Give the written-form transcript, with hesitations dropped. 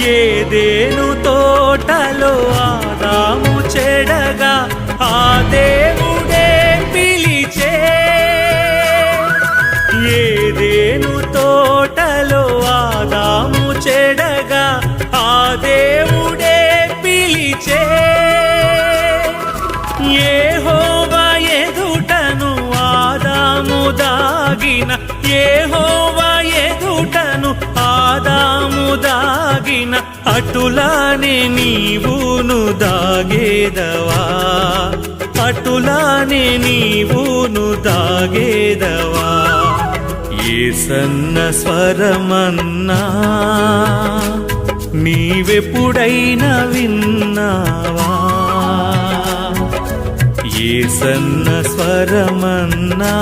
ఏదేను తోటలో ఆదాము చెడగా ఆ దేవుడే పిలిచే. ఏదేను తోటలో ఆదాము చెడగా ఆ దేవుడే పిలిచే. యెహోవా ఎదుటను ఆదాము దాగిన, యెహోవా ఎదుటను ఆదాము దాగిన, అటులానే నీవును దాగేదవా, అటులానే నీవును దాగేదవా. యేసన్న స్వరమన్నా నీవెప్పుడైనా విన్నావా? యేసన్న స్వరమన్నా